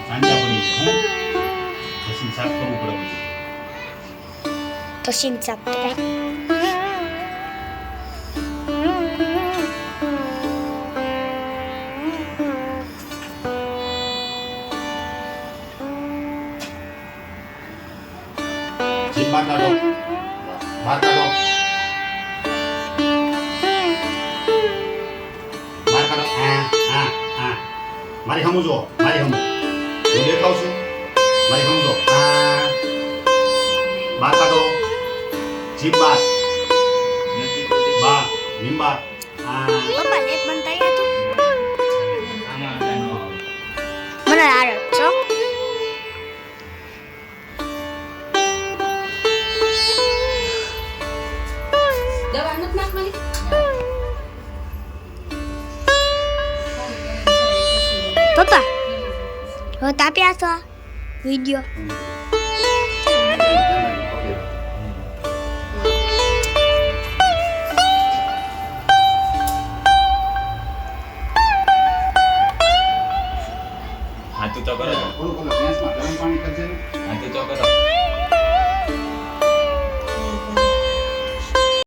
સાંજા પડી છે હું પછી સાફ કરવું પડે પછી તો સીન સાફ થાય. જીભ બહાર કાઢો બહાર કાઢો બહાર કાઢો આ મારી હમું જો મારી હમું હું દેખાવ છું મારી હમું જો બહાર કાઢો જીભ બહાર બહાર જીભ બહાર પપ્પા નેટ બનતા તું આમાં કાંઈ ન આવે. મને આદત છો. દવા નથી નાખવાની. પપ્પા હવે તાપ્યા છો વિડિયો. હાથું તો કરો થોડું ગેસમાં ગરમ પાણી કરજે ને હાથું તો કરો